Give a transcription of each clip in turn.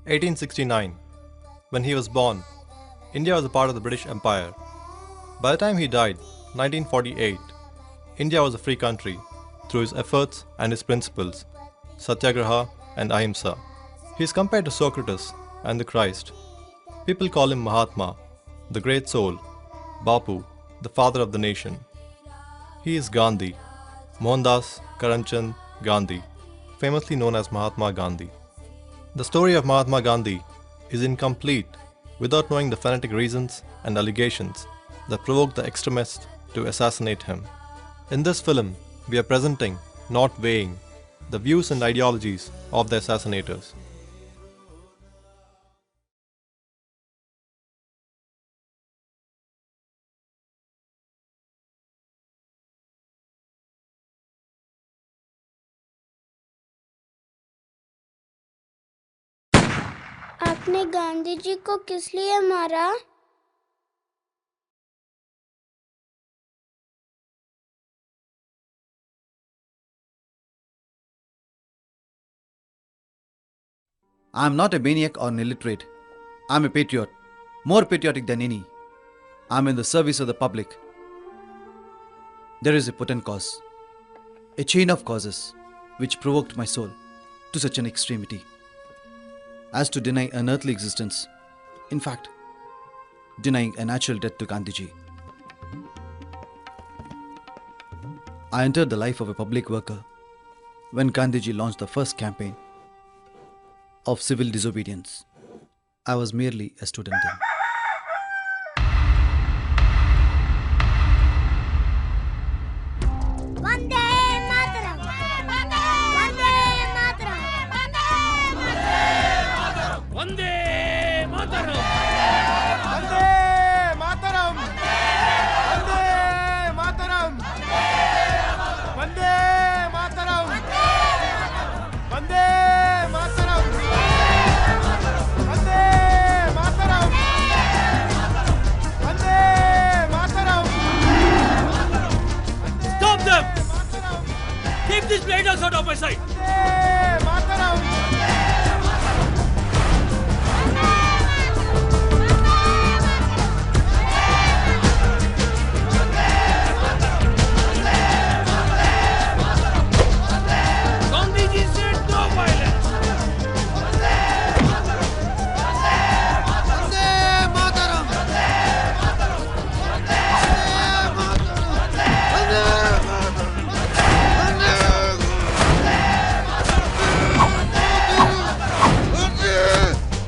1869. When he was born, India was a part of the British Empire. By the time he died, 1948, India was a free country through his efforts and his principles, Satyagraha and Ahimsa. He is compared to Socrates and the Christ. People call him Mahatma, the great soul, Bapu, the father of the nation. He is Gandhi, Mohandas Karamchand Gandhi, famously known as Mahatma Gandhi. The story of Mahatma Gandhi is incomplete without knowing the fanatic reasons and allegations that provoked the extremists to assassinate him. In this film, we are presenting, not weighing, the views and ideologies of the assassinators. आपने गांधी जी को किस लिए मारा? I'm not a maniac or an illiterate. I'm a patriot, more patriotic than any. I'm in the service of the public. There is a potent cause, a chain of causes which provoked my soul to such an extremity as to deny an earthly existence, in fact, denying a natural death to Gandhiji. I entered the life of a public worker when Gandhiji launched the first campaign of civil disobedience. I was merely a student then. Vande Mataram! Vande Mataram! Vande Mataram! Vande Mataram! Vande Mataram! Vande Mataram! Vande Mataram! Vande Mataram! Vande Mataram! Stop them! Keep these bladers out of my sight! Vande Mataram! Gandhiji said no violence!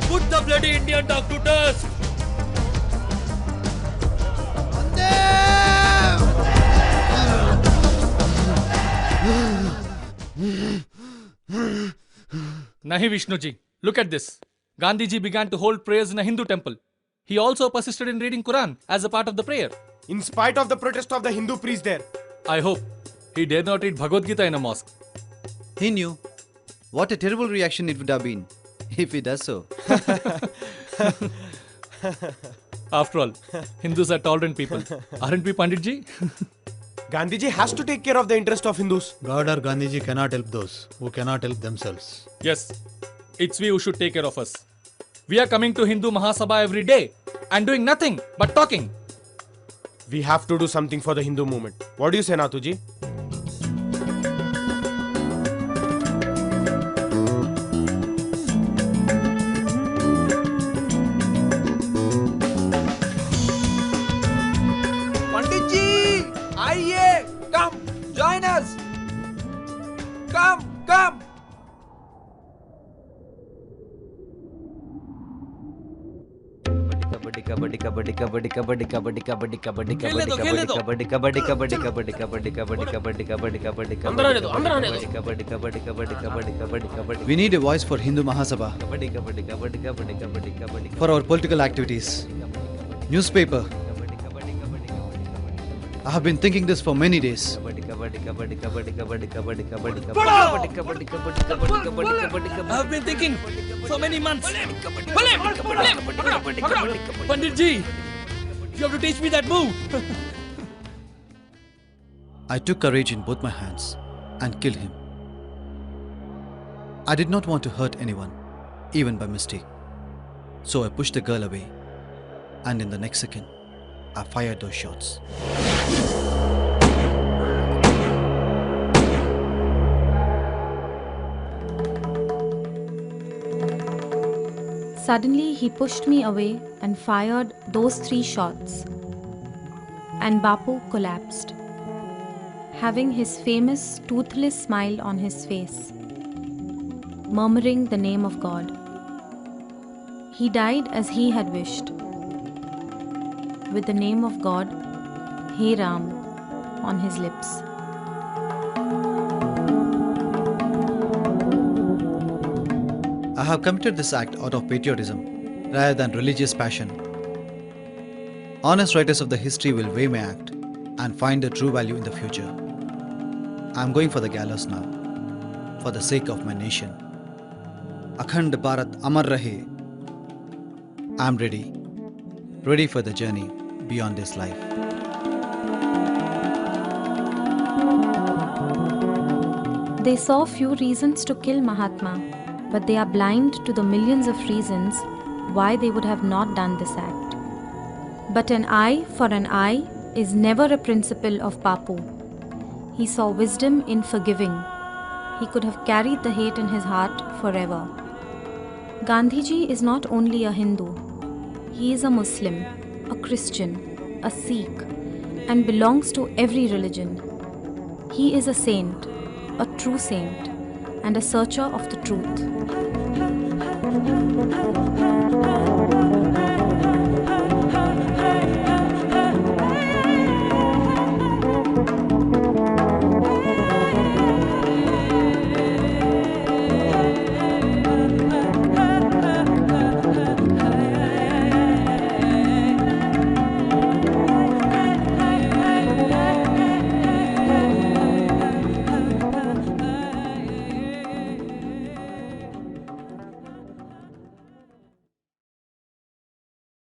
Put the bloody Indian dog to dust! Nahi Vishnu ji, look at this. Gandhi ji began to hold prayers in a Hindu temple. He also persisted in reading Quran as a part of the prayer. In spite of the protest of the Hindu priest there, I hope he dare not read Bhagavad Gita in a mosque. He knew what a terrible reaction it would have been if he does so. After all, Hindus are tolerant people. Aren't we, Pandit ji? Gandhiji has to take care of the interest of Hindus. God or Gandhiji cannot help those who cannot help themselves. Yes, it's we who should take care of us. We are coming to Hindu Mahasabha every day and doing nothing but talking. We have to do something for the Hindu movement. What do you say, Nathuji? पंडित जी आइए कम join us come kabaddi kabaddi kabaddi kabaddi kabaddi kabaddi kabaddi kabaddi खेलने दो, खेलने दो। कबड्डी कबड्डी कबड्डी कबड्डी कबड्डी कबड्डी कबड्डी कबड्डी कबड्डी अंदर आने दो, अंदर आने दो। Kabaddi kabaddi kabaddi kabaddi kabaddi kabaddi We need a voice for Hindu Mahasabha, kabaddi kabaddi kabaddi kabaddi kabaddi kabaddi for our political activities. Newspaper. I have been thinking this for many days. Kabaddi kabaddi kabaddi kabaddi kabaddi kabaddi kabaddi kabaddi kabaddi kabaddi kabaddi kabaddi kabaddi I have been thinking for many months. Pandit ji, you have to teach me that move. I took courage in both my hands and killed him. I did not want to hurt anyone. even by mistake. So I pushed the girl away, and in the next second, I fired those shots. Suddenly, he pushed me away and fired those 3 shots. And Bapu collapsed, having his famous toothless smile on his face, murmuring the name of God. He died as he had wished, with the name of God, Hey Ram, on his lips. I have committed this act out of patriotism rather than religious passion. Honest writers of the history will weigh my act and find the true value in the future. I am going for the gallows now, for the sake of my nation. Akhand Bharat Amar Rahe. I am ready for the journey beyond this life. They saw few reasons to kill Mahatma, but they are blind to the millions of reasons why they would have not done this act. But an eye for an eye is never a principle of Bapu. He saw wisdom in forgiving. He could have carried the hate in his heart forever. Gandhiji is not only a Hindu. He is a Muslim, a Christian, a Sikh, and belongs to every religion. He is a saint, a true saint, and a searcher of the truth.